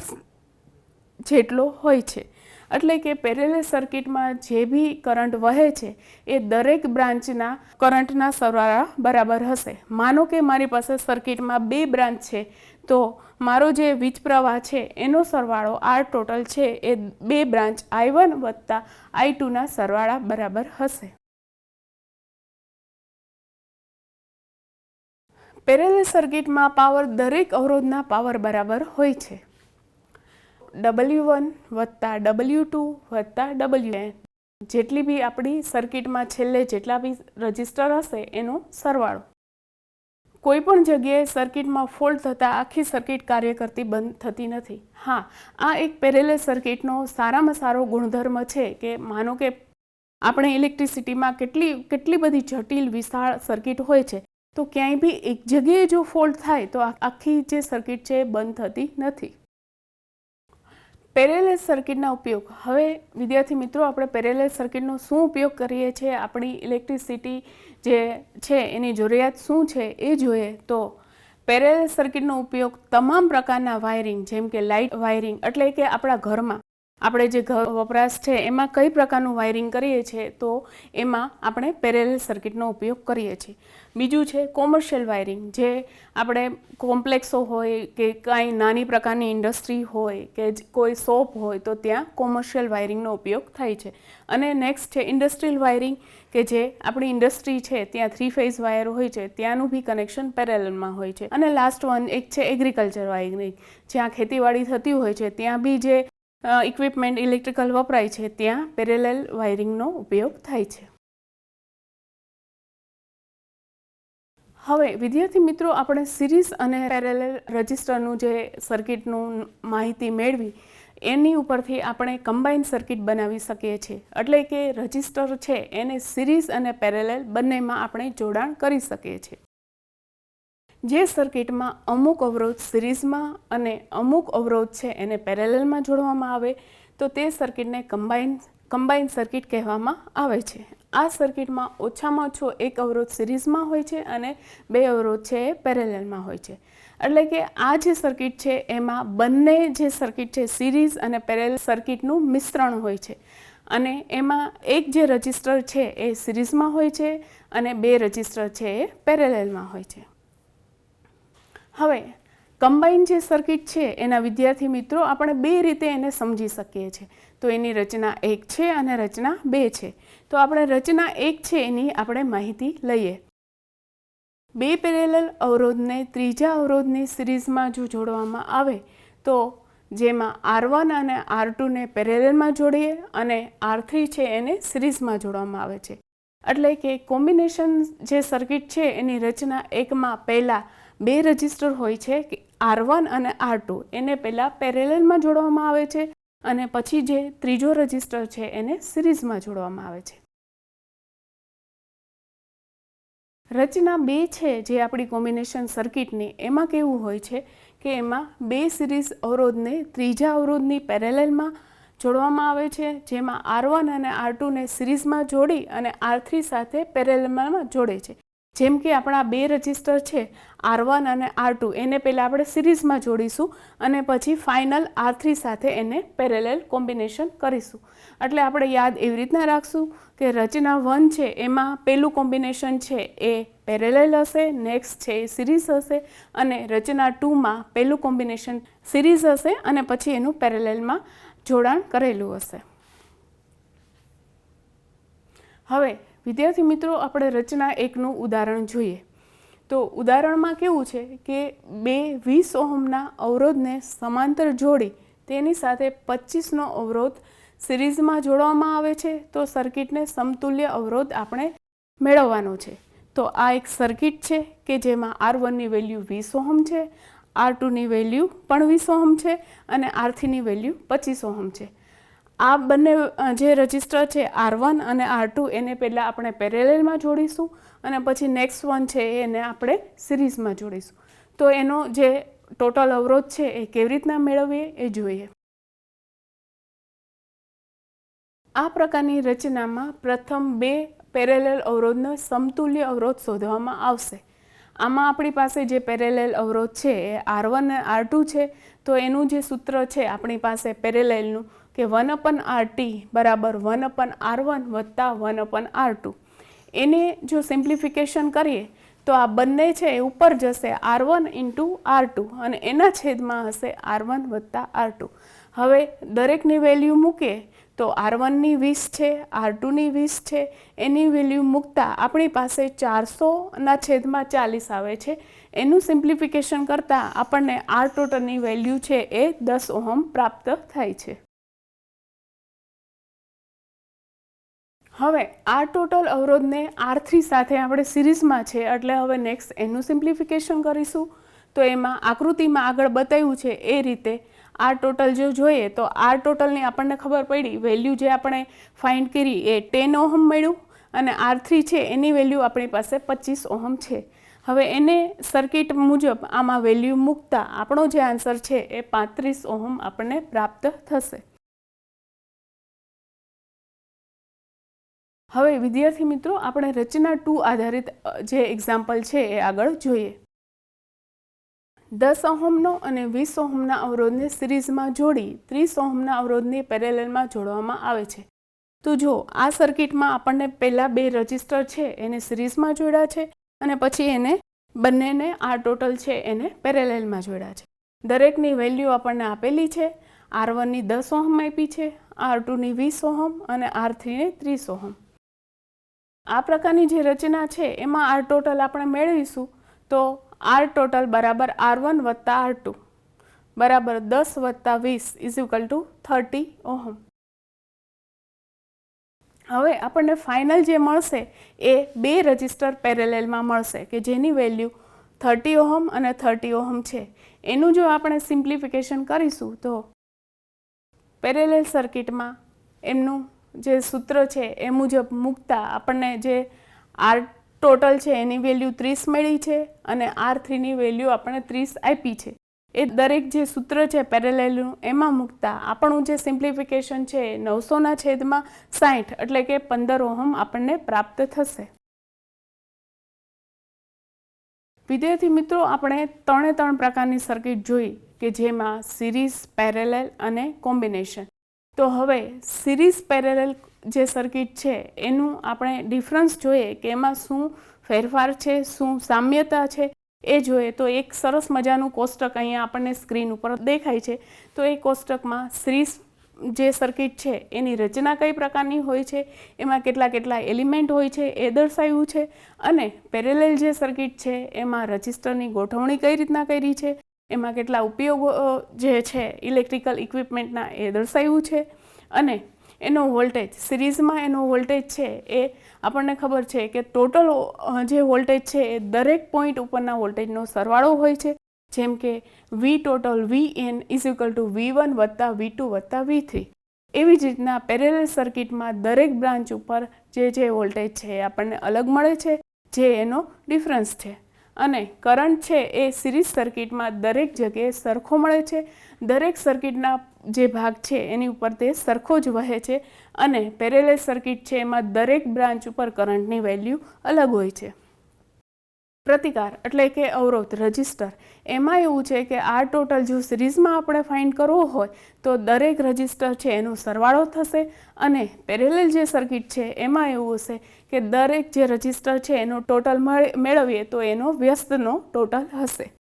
S1: જેટલો હોય છે. એટલે કે પેરેલલ સર્કિટમાં જે બી કરંટ વહે છે એ દરેક બ્રાન્ચના કરંટના સરવાળા બરાબર હશે. માનો કે મારી પાસે સર્કિટમાં 2 બ્રાન્ચ છે, તો મારો જે વીજ પ્રવાહ છે એનો સરવાળો આર ટોટલ છે એ બે બ્રાન્ચ I1 વત્તા I2ના સરવાળા બરાબર હશે. પેરેલલ સર્કિટમાં પાવર દરેક અવરોધના પાવર બરાબર હોય છે. W1 વત્તા W2 વત્તા WN જેટલી બી આપણી સર્કિટમાં છેલ્લે જેટલા બી રજિસ્ટર હશે એનો સરવાળો. કોઈ પણ જગ્યાએ સર્કિટમાં ફોલ્ટ થતાં આખી સર્કિટ કાર્ય કરતી બંધ થતી નથી. હા, આ એક પેરેલલ સર્કિટનો સારામાં સારો ગુણધર્મ છે કે માનો કે આપણે ઇલેક્ટ્રિસિટીમાં કેટલી બધી જટિલ વિશાળ સર્કિટ હોય છે, તો ક્યાંય બી એક જગ્યાએ જો ફોલ્ટ થાય તો આખી જે સર્કિટ છે એ બંધ થતી નથી. પેરેલલ સર્કિટના ઉપયોગ. હવે વિદ્યાર્થી મિત્રો, આપણે પેરેલલ સર્કિટનો શું ઉપયોગ કરીએ છીએ, આપણી ઇલેક્ટ્રિસિટી જે છે એની જરૂરિયાત શું છે એ જોઈએ. તો પેરેલલ સર્કિટનો ઉપયોગ તમામ પ્રકારના વાયરિંગ, જેમ કે લાઇટ વાયરિંગ, એટલે કે આપણા ઘરમાં આપણે જે ઘર વપરાશ છે એમાં કઈ પ્રકારનું વાયરિંગ કરીએ છીએ, તો એમાં આપણે પેરેલલ સર્કિટનો ઉપયોગ કરીએ છીએ. બીજું છે કોમર્શિયલ વાયરિંગ, જે આપણે કોમ્પ્લેક્સો હોય કે કાંઈ નાની પ્રકારની ઇન્ડસ્ટ્રી હોય કે કોઈ શોપ હોય તો ત્યાં કોમર્શિયલ વાયરિંગનો ઉપયોગ થાય છે. અને નેક્સ્ટ છે ઇન્ડસ્ટ્રીયલ વાયરિંગ, કે જે આપણી ઇન્ડસ્ટ્રી છે ત્યાં 3 ફેઝ વાયર હોય છે, ત્યાંનું બી કનેક્શન પેરેલલમાં હોય છે. અને લાસ્ટ વન એક છે એગ્રીકલ્ચર વાયરિંગ, જ્યાં ખેતીવાડી થતી હોય છે ત્યાં બી જે ઇક્વિપમેન્ટ ઇલેક્ટ્રિકલ વપરાય છે ત્યાં પેરેલલ વાયરિંગનો ઉપયોગ થાય છે. હવે વિદ્યાર્થી મિત્રો, આપણે સિરીઝ અને પેરેલલ રજિસ્ટરનું જે સર્કિટનું માહિતી મેળવી એની ઉપરથી આપણે કમ્બાઇન સર્કિટ બનાવી શકીએ છીએ. એટલે કે રજિસ્ટર છે એને સિરીઝ અને પેરેલલ બંનેમાં આપણે જોડાણ કરી શકીએ છીએ. જે સર્કિટમાં અમુક અવરોધ સિરીઝમાં અને અમુક અવરોધ છે એને પેરેલલમાં જોડવામાં આવે તો તે સર્કિટને કમ્બાઇન સર્કિટ કહેવામાં આવે છે. આ સર્કિટમાં ઓછામાં ઓછો એક અવરોધ સિરીઝમાં હોય છે અને બે અવરોધ છે એ પેરેલલમાં હોય છે. એટલે કે આ જે સર્કિટ છે એમાં બંને જે સર્કિટ છે સિરીઝ અને પેરેલલ સર્કિટનું મિશ્રણ હોય છે. અને એમાં એક જે રજિસ્ટર છે એ સિરીઝમાં હોય છે અને બે રજિસ્ટર છે એ પેરેલલમાં હોય છે. હવે કમ્બાઇન જે સર્કિટ છે એના વિદ્યાર્થી મિત્રો આપણે બે રીતે એને સમજી શકીએ છીએ. તો એની રચના 1 છે અને રચના 2 છે. તો આપણે રચના 1 છે એની આપણે માહિતી લઈએ. બે પેરેલલ અવરોધને ત્રીજા અવરોધની સિરીઝમાં જો જોડવામાં આવે તો જેમાં R1 અને R2 ને પેરેલલમાં જોડીએ અને R3 છે એને સિરીઝમાં જોડવામાં આવે છે. એટલે કે કોમ્બિનેશન જે સર્કિટ છે એની રચના 1માં પહેલાં બે રજિસ્ટર હોય છે કે R1 અને R2, એને પહેલાં પેરેલલમાં જોડવામાં આવે છે અને પછી જે ત્રીજો રજિસ્ટર છે એને સિરીઝમાં જોડવામાં આવે છે. રચના 2 છે જે આપણી કોમ્બિનેશન સર્કિટની, એમાં કેવું હોય છે કે એમાં બે સિરીઝ અવરોધને ત્રીજા અવરોધની પેરેલલમાં જોડવામાં આવે છે, જેમાં R1 અને R2 ને સિરીઝમાં જોડી અને R3 સાથે પેરેલલમાં જોડે છે. જેમ કે આપણા બે રજિસ્ટર છે R1 અને R2, એને પહેલાં આપણે સિરીઝમાં જોડીશું અને પછી ફાઇનલ R3 સાથે એને પેરેલલ કોમ્બિનેશન કરીશું. એટલે આપણે યાદ એવી રીતના રાખશું કે રચના 1 છે એમાં પહેલું કોમ્બિનેશન છે એ પેરેલલ હશે, નેક્સ્ટ છે એ સિરીઝ હશે, અને રચના 2માં પહેલું કોમ્બિનેશન સિરીઝ હશે અને પછી એનું પેરેલલમાં જોડાણ કરેલું હશે. હવે વિદ્યાર્થી મિત્રો, આપણે રચના 1નું ઉદાહરણ જોઈએ. તો ઉદાહરણમાં કેવું છે કે બે 20 ઓહમના અવરોધને સમાંતર જોડી તેની સાથે 25નો અવરોધ સિરીઝમાં જોડવામાં આવે છે. તો સર્કિટને સમતુલ્ય અવરોધ આપણે મેળવવાનો છે. તો આ એક સર્કિટ છે કે જેમાં R1ની વેલ્યુ 20 ઓહમ છે, R2ની વેલ્યુ પણ 20 ઓહમ છે અને R3ની વેલ્યુ 25 ઓહમ છે. આ બંને જે રજિસ્ટર છે R1 અને R2 એને પહેલાં આપણે પેરેલલમાં જોડીશું અને પછી નેક્સ્ટ વન છે એને આપણે સિરીઝમાં જોડીશું. તો એનો જે ટોટલ અવરોધ છે એ કેવી રીતના મેળવીએ એ જોઈએ. આ પ્રકારની રચનામાં પ્રથમ બે પેરેલલ અવરોધનો સમતુલ્ય અવરોધ શોધવામાં આવશે. આમાં આપણી પાસે જે પેરેલલ અવરોધ છે એ R1 અને R2 છે. તો એનું જે સૂત્ર છે આપણી પાસે પેરેલલનું કે 1/RT બરાબર 1/R1 વત્તા 1/R2. એને જો સિમ્પ્લિફિકેશન કરીએ તો આ બંને છે એ ઉપર જશે R1 ઇન્ટુ R2 અને એના છેદમાં હશે R1 વત્તા R2. હવે દરેકની વેલ્યુ મૂકીએ તો R1ની 20 છે, R2ની 20 છે, એની વેલ્યુ મૂકતા આપણી પાસે 400ના છેદમાં 40 આવે છે. એનું સિમ્પ્લિફિકેશન કરતાં આપણને R ટોટલની વેલ્યુ છે એ 10 ઓહમ પ્રાપ્ત થાય છે. હવે આ ટોટલ અવરોધને R3 સાથે આપણે સિરીઝમાં છે એટલે હવે નેક્સ્ટ એનું સિમ્પ્લિફિકેશન કરીશું. તો એમાં આકૃતિમાં આગળ બતાવ્યું છે એ રીતે R ટોટલ જો જોઈએ તો R ટોટલની આપણને ખબર પડી વેલ્યુ જે આપણે ફાઇન્ડ કરી એ 10 ઓહમ મળ્યું અને R3 છે એની વેલ્યુ આપણી પાસે 25 ઓહમ છે. હવે એને સર્કિટ મુજબ આમાં વેલ્યુ મૂકતા આપણો જે આન્સર છે એ 35 ઓહમ આપણને પ્રાપ્ત થશે. હવે વિદ્યાર્થી મિત્રો આપણે રચના 2 આધારિત જે એક્ઝામ્પલ છે એ આગળ જોઈએ. 10 ઓહમનો અને 20 ઓહમના અવરોધને સિરીઝમાં જોડી 30 ઓહમના અવરોધને પેરેલલમાં જોડવામાં આવે છે. તો જો આ સર્કિટમાં આપણને પહેલા બે રજિસ્ટર છે એને સિરીઝમાં જોડ્યા છે અને પછી એને બંનેને R ટોટલ છે એને પેરેલલમાં જોડ્યા છે. દરેકની વેલ્યુ આપણને આપેલી છે. R1ની 10 ઓહમ આપી છે, R2ની 20 ઓહમ અને R3ની 30 ઓહમ. આ પ્રકારની જે રચના છે એમાં R ટોટલ આપણે મેળવીશું તો R ટોટલ બરાબર R1 વત્તા R2 બરાબર 10 વત્તા 20 ઇઝ ઇક્વલ ટુ 30 ઓહમ. હવે આપણને ફાઇનલ જે મળશે એ બે રજિસ્ટર પેરેલલમાં મળશે કે જેની વેલ્યુ 30 ઓહમ અને 30 ઓહમ છે. એનું જો આપણે સિમ્પ્લિફિકેશન કરીશું તો પેરેલલ સર્કિટમાં એમનું જે સૂત્ર છે એ મુજબ મૂકતા આપણને જે R ટોટલ છે એની વેલ્યુ 30 મળી છે અને R3ની વેલ્યુ આપણને 30 આપી છે. એ દરેક જે સૂત્ર છે પેરેલલનું એમાં મૂકતા આપણું જે સિમ્પ્લિફિકેશન છે 900ના છેદમાં 60 એટલે કે 15 ઓહમ આપણને પ્રાપ્ત થશે. વિદ્યાર્થી મિત્રો આપણે ત્રણ પ્રકારની સર્કિટ જોઈ કે જેમાં સિરીઝ, પેરેલલ અને કોમ્બિનેશન. તો હવે સિરીઝ પેરેલલ જે સર્કિટ છે એનું આપણે ડિફરન્સ જોઈએ કે એમાં શું ફેરફાર છે, શું સામ્યતા છે એ જોઈએ. તો એક સરસ મજાનું કોષ્ટક અહીંયા આપણને સ્ક્રીન ઉપર દેખાય છે. તો એ કોષ્ટકમાં સિરીઝ જે સર્કિટ છે એની રચના કઈ પ્રકારની હોય છે, એમાં કેટલા એલિમેન્ટ હોય છે એ દર્શાવ્યું છે અને પેરેલલ જે સર્કિટ છે એમાં રજિસ્ટરની ગોઠવણી કઈ રીતના કરી છે, એમાં કેટલા ઉપયોગો જે છે ઇલેક્ટ્રિકલ ઇક્વિપમેન્ટના એ દર્શાવ્યું છે અને એનો વોલ્ટેજ સિરીઝમાં એનો વોલ્ટેજ છે એ આપણને ખબર છે કે ટોટલ જે વોલ્ટેજ છે એ દરેક પોઈન્ટ ઉપરના વોલ્ટેજનો સરવાળો હોય છે. જેમ કે V total Vn is equal to V1 વત્તા V2 વત્તા V3. એવી જ રીતના પેરેલલ સર્કિટમાં દરેક બ્રાન્ચ ઉપર જે વોલ્ટેજ છે એ આપણને અલગ મળે છે જે એનો ડિફરન્સ છે. અને કરંટ છે એ સિરીઝ સર્કિટમાં દરેક જગ્યાએ સરખો મળે છે. દરેક સર્કિટના જે ભાગ છે એની ઉપર તે સરખો જ વહે છે અને પેરેલલ સર્કિટ છે એમાં દરેક બ્રાન્ચ ઉપર કરંટની વેલ્યુ અલગ હોય છે. પ્રતિકાર એટલે કે અવરોધ, રજિસ્ટર, એમાં એવું છે કે R ટોટલ જો સિરીઝમાં આપણે ફાઇન્ડ કરવો હોય તો દરેક રજિસ્ટર છે એનો સરવાળો થશે અને પેરેલલ જે સર્કિટ છે એમાં એવું હશે કે દરેક જે રજિસ્ટર છે એનો ટોટલ મેળવીએ તો એનો વ્યસ્તનો ટોટલ હશે.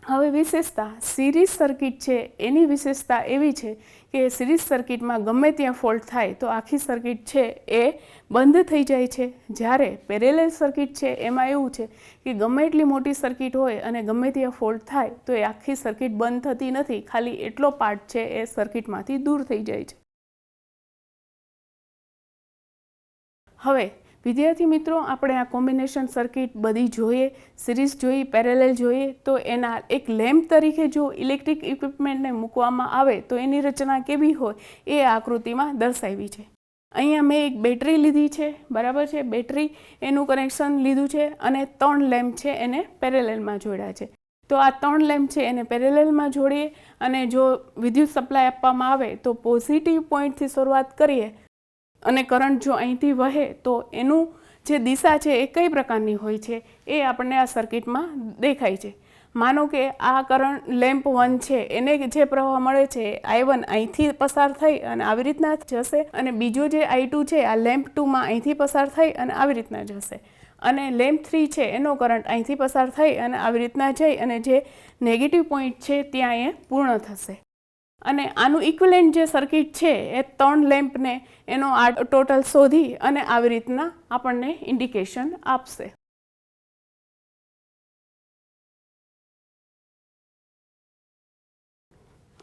S1: હવે વિશેષતા સિરીઝ સર્કિટ છે એની વિશેષતા એવી છે કે સિરીઝ સર્કિટમાં ગમે ત્યાં ફોલ્ટ થાય તો આખી સર્કિટ છે એ બંધ થઈ જાય છે. જ્યારે પેરેલલ સર્કિટ છે એમાં એવું છે કે ગમે એટલી મોટી સર્કિટ હોય અને ગમે ત્યાં ફોલ્ટ થાય તો એ આખી સર્કિટ બંધ થતી નથી, ખાલી એટલો પાર્ટ છે એ સર્કિટમાંથી દૂર થઈ જાય છે. હવે વિદ્યાર્થી મિત્રો આપણે આ કોમ્બિનેશન સર્કિટ બધી જોઈએ, સિરીઝ જોઈ, પેરેલલ જોઈએ તો એના એક લેમ્પ તરીકે જો ઇલેક્ટ્રિક ઇક્વિપમેન્ટને મૂકવામાં આવે તો એની રચના કેવી હોય એ આકૃતિમાં દર્શાવી છે. અહીંયા મેં એક બેટરી લીધી છે, બરાબર છે, બેટરી એનું કનેક્શન લીધું છે અને 3 લેમ્પ છે એને પેરેલલમાં જોડ્યા છે. તો આ 3 લેમ્પ છે એને પેરેલલમાં જોડીએ અને જો વિદ્યુત સપ્લાય આપવામાં આવે તો પોઝિટિવ પોઈન્ટથી શરૂઆત કરીએ અને કરંટ જો અહીંથી વહે તો એનું જે દિશા છે એ કઈ પ્રકારની હોય છે એ આપણને આ સર્કિટમાં દેખાય છે. માનો કે આ કરંટ લેમ્પ 1 છે એને જે પ્રવાહ મળે છે I1 અહીંથી પસાર થઈ અને આવી રીતના જશે અને બીજો જે I2 છે આ લેમ્પ 2માં અહીંથી પસાર થઈ અને આવી રીતના જશે. અને લેમ્પ 3 છે એનો કરંટ અહીંથી પસાર થઈ અને આવી રીતના જઈ અને જે નેગેટિવ પોઈન્ટ છે ત્યાં એ પૂર્ણ થશે. અને આનું ઇક્વિવેલન્ટ જે સર્કિટ છે એ 3 લેમ્પને એનો આ ટોટલ શોધી અને આવી રીતના આપણને ઇન્ડિકેશન આપશે.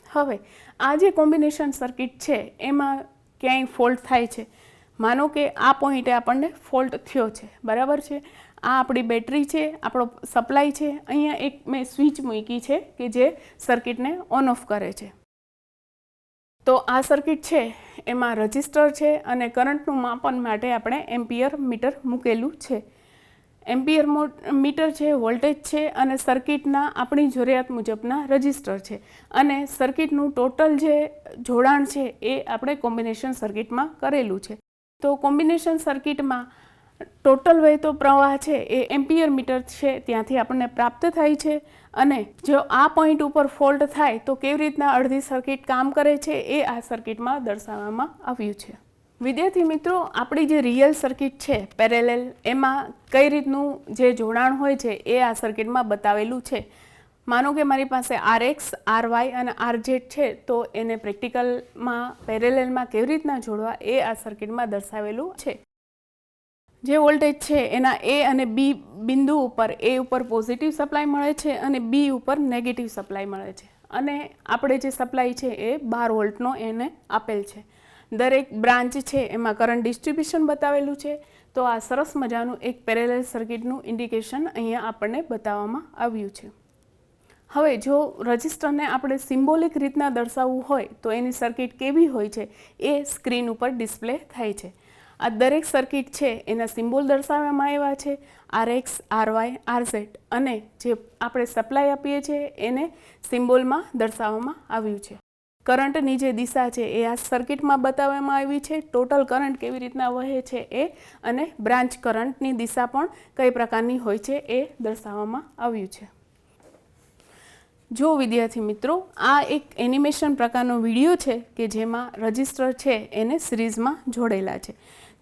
S1: હવે આ જે કોમ્બિનેશન સર્કિટ છે એમાં ક્યાંય ફોલ્ટ થાય છે. માનો કે આ પોઈન્ટે આપણને ફોલ્ટ થયો છે, બરાબર છે. આ આપણી બેટરી છે, આપણો સપ્લાય છે. અહીંયા એક મેં સ્વિચ મૂકી છે કે જે સર્કિટને ઓન ઓફ કરે છે. તો આ સર્કિટ છે એમાં રજિસ્ટર છે અને કરંટનું માપન માટે આપણે એમ્પિયર મીટર મૂકેલું છે. એમ્પિયર મીટર છે, વોલ્ટેજ છે અને સર્કિટના આપણી જરૂરિયાત મુજબના રજિસ્ટર છે. અને સર્કિટનું ટોટલ જે જોડાણ છે એ આપણે કોમ્બિનેશન સર્કિટમાં કરેલું છે. તો કોમ્બિનેશન સર્કિટમાં ટોટલ વહેતો પ્રવાહ છે એ એમ્પિયર મીટર છે ત્યાંથી આપણને પ્રાપ્ત થાય છે. અને જો આ પોઈન્ટ ઉપર ફોલ્ટ થાય તો કેવી રીતના અડધી સર્કિટ કામ કરે છે એ આ સર્કિટમાં દર્શાવવામાં આવ્યું છે. વિદ્યાર્થી મિત્રો, આપણી જે રિયલ સર્કિટ છે પેરેલલ, એમાં કઈ રીતનું જે જોડાણ હોય છે એ આ સર્કિટમાં બતાવેલું છે. માનો કે મારી પાસે RX, RY અને RZ છે, તો એને પ્રેક્ટિકલમાં પેરેલલમાં કેવી રીતના જોડવા એ આ સર્કિટમાં દર્શાવેલું છે. જે વોલ્ટેજ છે એના A અને B બિંદુ ઉપર A ઉપર પોઝિટિવ સપ્લાય મળે છે અને B ઉપર નેગેટિવ સપ્લાય મળે છે. અને આપણે જે સપ્લાય છે એ 12 વોલ્ટનો એને આપેલ છે. દરેક બ્રાન્ચ છે એમાં કરંટ ડિસ્ટ્રીબ્યુશન બતાવેલું છે. તો આ સરસ મજાનું એક પેરેલલ સર્કિટનું ઇન્ડિકેશન અહીંયા આપણને બતાવવામાં આવ્યું છે. હવે જો રજિસ્ટરને આપણે સિમ્બોલિક રીતના દર્શાવવું હોય તો એની સર્કિટ કેવી હોય છે એ સ્ક્રીન ઉપર ડિસ્પ્લે થાય છે. આ દરેક સર્કિટ છે એના સિમ્બોલ દર્શાવવામાં આવ્યા છે, RX, RY, RZ, અને જે આપણે સપ્લાય આપીએ છીએ એને સિમ્બોલમાં દર્શાવવામાં આવ્યું છે. કરંટની જે દિશા છે એ આ સર્કિટમાં બતાવવામાં આવી છે. ટોટલ કરંટ કેવી રીતના વહે છે એ અને બ્રાન્ચ કરંટની દિશા પણ કઈ પ્રકારની હોય છે એ દર્શાવવામાં આવ્યું છે. જો વિદ્યાર્થી મિત્રો, આ એક એનિમેશન પ્રકારનો વિડીયો છે કે જેમાં રજિસ્ટર છે એને સિરીઝમાં જોડેલા છે.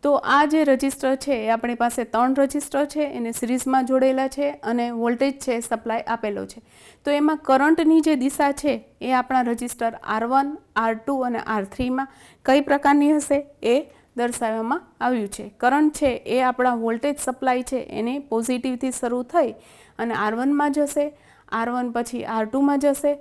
S1: તો આ જે રજિસ્ટર છે એ આપણી પાસે 3 રજિસ્ટર છે, એને સિરીઝમાં જોડેલા છે અને વોલ્ટેજ છે સપ્લાય આપેલો છે. તો એમાં કરંટની જે દિશા છે એ આપણા રજિસ્ટર R1, R2 અને R3માં કઈ પ્રકારની હશે એ દર્શાવવામાં આવ્યું છે. કરંટ છે એ આપણા વોલ્ટેજ સપ્લાય છે એને પોઝિટિવથી શરૂ થઈ અને R1માં જશે, R1 પછી R2માં જશે,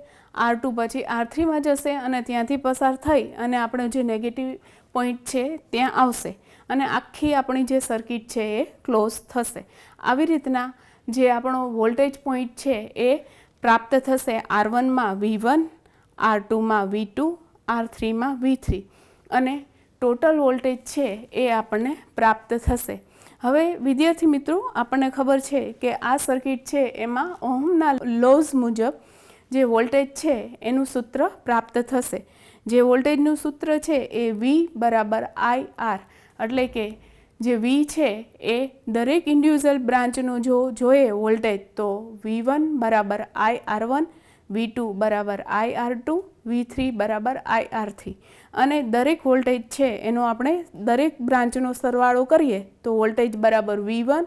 S1: R2 પછી R3માં જશે અને ત્યાંથી પસાર થઈ અને આપણો જે નેગેટિવ પોઈન્ટ છે ત્યાં આવશે અને આખી આપણી જે સર્કિટ છે એ ક્લોઝ થશે. આવી રીતના જે આપણો વોલ્ટેજ પોઈન્ટ છે એ પ્રાપ્ત થશે R1માં V1, R2માં V2, R3માં V3 અને ટોટલ વોલ્ટેજ છે એ આપણને પ્રાપ્ત થશે. હવે વિદ્યાર્થી મિત્રો, આપણને ખબર છે કે આ સર્કિટ છે એમાં ઓહમના લોઝ મુજબ જે વોલ્ટેજ છે એનું સૂત્ર પ્રાપ્ત થશે. જે વોલ્ટેજનું સૂત્ર છે એ V બરાબર IR, એટલે કે જે V છે એ દરેક ઇન્ડિવિઝ્યુઅલ બ્રાન્ચનો જો જોઈએ વોલ્ટેજ તો V1 બરાબર IR1, V2 બરાબર IR2, V3 બરાબર IR3 અને દરેક વોલ્ટેજ છે એનો આપણે દરેક બ્રાન્ચનો સરવાળો કરીએ તો વોલ્ટેજ બરાબર V1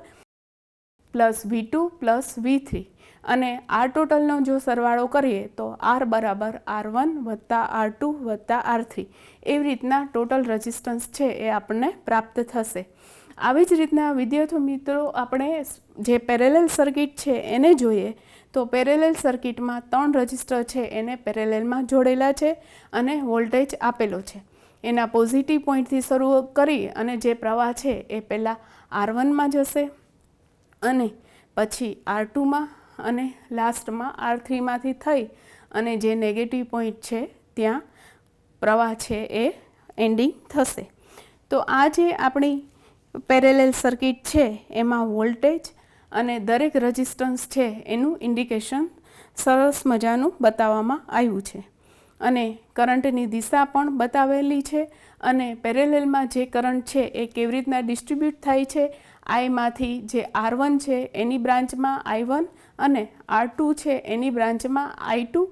S1: plus V2 plus V3 અને R ટોટલનો જો સરવાળો કરીએ તો R બરાબર R1 વત્તા R2 વત્તા R3. એવી રીતના ટોટલ રેઝિસ્ટન્સ છે એ આપણને પ્રાપ્ત થશે. આવી જ રીતના વિદ્યાર્થી મિત્રો, આપણે જે પેરેલલ સર્કિટ છે એને જોઈએ તો પેરેલલ સર્કિટમાં 3 રજિસ્ટર છે એને પેરેલલમાં જોડેલા છે અને વોલ્ટેજ આપેલો છે. એના પોઝિટિવ પોઈન્ટથી શરૂ કરી અને જે પ્રવાહ છે એ પહેલાં R1માં જશે અને પછી R2માં અને લાસ્ટમાં R3માંથી થઈ અને જે નેગેટિવ પોઈન્ટ છે ત્યાં પ્રવાહ છે એ એન્ડિંગ થશે. તો આ જે આપણી પેરેલલ સર્કિટ છે એમાં વોલ્ટેજ અને દરેક રેઝિસ્ટન્સ છે એનું ઇન્ડિકેશન સરસ મજાનું બતાવવામાં આવ્યું છે અને કરંટની દિશા પણ બતાવેલી છે અને પેરેલલમાં જે કરંટ છે એ કેવી રીતના ડિસ્ટ્રીબ્યુટ થાય છે. આઈમાંથી જે R1 છે એની બ્રાન્ચમાં I1 અને R2 છે એની બ્રાન્ચમાં I2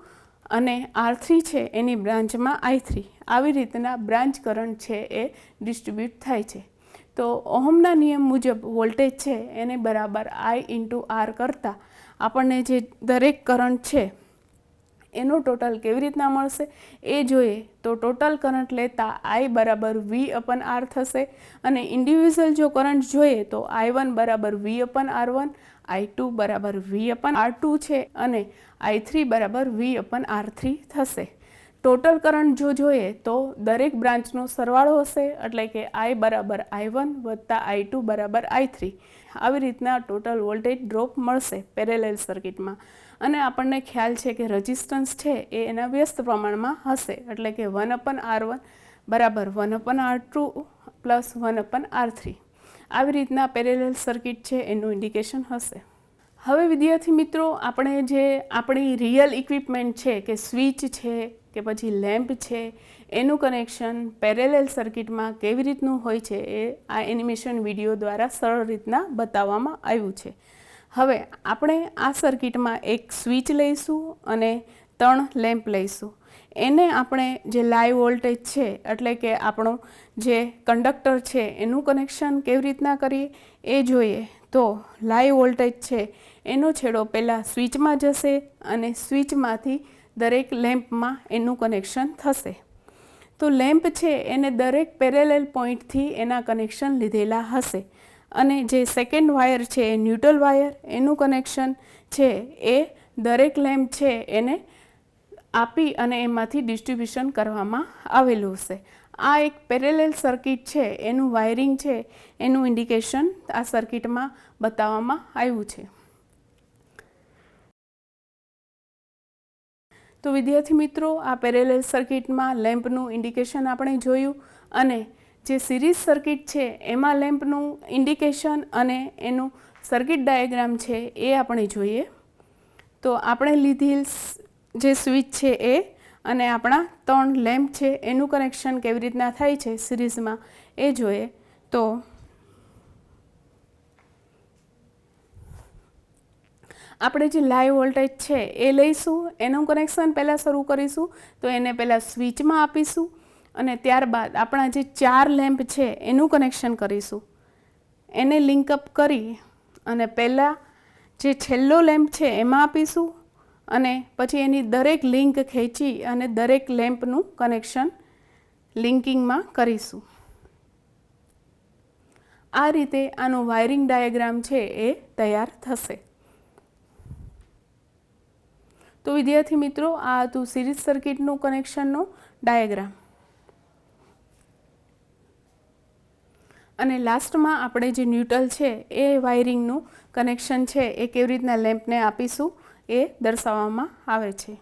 S1: અને R3 છે એની બ્રાન્ચમાં I3. આવી રીતના બ્રાન્ચ કરંટ છે એ ડિસ્ટ્રીબ્યુટ થાય છે. તો ઓહમના નિયમ મુજબ વોલ્ટેજ છે એને બરાબર I ઇન્ટુ R કરતાં આપણને જે દરેક કરંટ છે એનો ટોટલ કેવી રીતના મળશે એ જોઈએ તો ટોટલ કરંટ લેતા I બરાબર V/R થશે અને ઇન્ડિવિઝ્યુઅલ જો કરંટ જોઈએ તો I1 બરાબર V/R1, I2 બરાબર V/R2 છે અને I3 બરાબર V/R3 થશે. ટોટલ કરંટ જો જોઈએ તો દરેક બ્રાન્ચનો સરવાળો હશે એટલે કે I બરાબર I1 વત્તા I2 બરાબર I3. આવી રીતના ટોટલ વોલ્ટેજ ડ્રોપ મળશે પેરેલલ સર્કિટમાં. અને આપણને ખ્યાલ છે કે રેઝિસ્ટન્સ છે એ એના વ્યસ્ત પ્રમાણમાં હશે એટલે કે 1/R1 બરાબર 1/R2 પ્લસ 1/R3. આવી રીતના પેરેલલ સર્કિટ છે એનું ઇન્ડિકેશન હશે. હવે વિદ્યાર્થી મિત્રો, આપણે જે આપણી રિયલ ઇક્વિપમેન્ટ છે કે સ્વિચ છે કે પછી લેમ્પ છે એનું કનેક્શન પેરેલલ સર્કિટમાં કેવી રીતનું હોય છે એ આ એનિમેશન વિડીયો દ્વારા સરળ રીતના બતાવવામાં આવ્યું છે. હવે આપણે આ સર્કિટમાં એક સ્વિચ લઈશું અને 3 લેમ્પ લઈશું. એને આપણે જે લાઈવ વોલ્ટેજ છે એટલે કે આપણો જે કંડક્ટર છે એનું કનેક્શન કેવી રીતના કરીએ એ જોઈએ. તો લાઈવ વોલ્ટેજ છે એનો છેડો પહેલાં સ્વિચમાં જશે અને સ્વિચમાંથી દરેક લેમ્પમાં એનું કનેક્શન થશે. તો લેમ્પ છે એને દરેક પેરેલલ પોઈન્ટથી એના કનેક્શન લીધેલા હશે અને જે સેકન્ડ વાયર છે એ ન્યુટ્રલ વાયર એનું કનેક્શન છે એ દરેક લેમ્પ છે એને આપી અને એમાંથી ડિસ્ટ્રીબ્યુશન કરવામાં આવેલું હશે. આ એક પેરેલલ સર્કિટ છે એનું વાયરિંગ છે એનું ઇન્ડિકેશન આ સર્કિટમાં બતાવવામાં આવ્યું છે. તો વિદ્યાર્થી મિત્રો, આ પેરેલલ સર્કિટમાં લેમ્પનું ઇન્ડિકેશન આપણે જોયું અને જે સિરીઝ સર્કિટ છે એમાં લેમ્પનું ઇન્ડિકેશન અને એનું સર્કિટ ડાયાગ્રામ છે એ આપણે જોઈએ. તો આપણે લીધેલ જે સ્વિચ છે એ અને આપણા 3 લેમ્પ છે એનું કનેક્શન કેવી રીતના થાય છે સિરીઝમાં એ જોઈએ. તો આપણે જે લાઈવ વોલ્ટેજ છે એ લઈશું, એનું કનેક્શન પહેલાં શરૂ કરીશું. તો એને પહેલાં સ્વિચમાં આપીશું અને ત્યારબાદ આપણા જે 4 લેમ્પ છે એનું કનેક્શન કરીશું. એને લિંકઅપ કરી અને પહેલાં જે છેલ્લો લેમ્પ છે એમાં આપીશું અને પછી એની દરેક લિંક ખેંચી અને દરેક લેમ્પનું કનેક્શન લિંકિંગમાં કરીશું. આ રીતે આનો વાયરિંગ ડાયાગ્રામ છે એ તૈયાર થશે. તો વિદ્યાર્થી મિત્રો, આ હતું સિરીઝ સર્કિટનું કનેક્શનનો ડાયાગ્રામ. અને લાસ્ટમાં આપણે જે ન્યુટ્રલ છે એ વાયરિંગનું કનેક્શન છે એ કેવી રીતના લેમ્પને આપીશું એ દર્શાવવામાં આવે છે.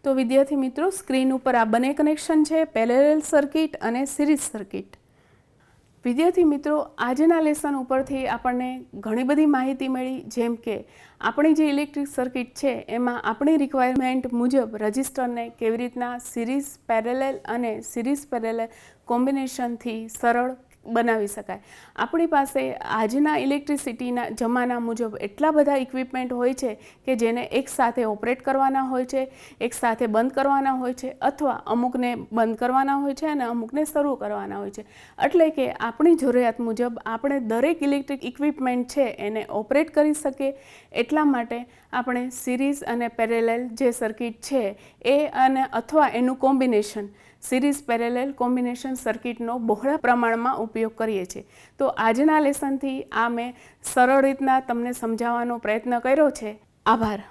S1: તો વિદ્યાર્થી મિત્રો, સ્ક્રીન ઉપર આ બંને કનેક્શન છે, પેરેલલ સર્કિટ અને સિરીઝ સર્કિટ. વિદ્યાર્થી મિત્રો, આજના લેસન ઉપરથી આપણને ઘણી બધી માહિતી મળી, જેમ કે આપણી જે ઇલેક્ટ્રિક સર્કિટ છે એમાં આપણી રિક્વાયરમેન્ટ મુજબ રજિસ્ટરને કેવી રીતના સિરીઝ પેરેલલ અને સિરીઝ પેરેલલ કોમ્બિનેશનથી સરળ બનાવી શકાય. આપણી પાસે આજના ઇલેક્ટ્રિસિટીના જમાના મુજબ એટલા બધા ઇક્વિપમેન્ટ હોય છે કે જેને એક સાથે ઓપરેટ કરવાના હોય છે, એક સાથે બંધ કરવાના હોય છે અથવા અમુકને બંધ કરવાના હોય છે અને અમુકને શરૂ કરવાના હોય છે. એટલે કે આપણી જરૂરિયાત મુજબ આપણે દરેક ઇલેક્ટ્રિક ઇક્વિપમેન્ટ છે એને ઓપરેટ કરી શકીએ. એટલા માટે આપણે સિરીઝ અને પેરેલલ જે સર્કિટ છે એ અને અથવા એનું કોમ્બિનેશન સિરીઝ પેરેલલ કોમ્બિનેશન સર્કિટનો બહોળા પ્રમાણમાં ઉપયોગ કરીએ છીએ. તો આજના લેસનથી આ મેં સરળ રીતના તમને સમજાવવાનો પ્રયત્ન કર્યો છે. આભાર.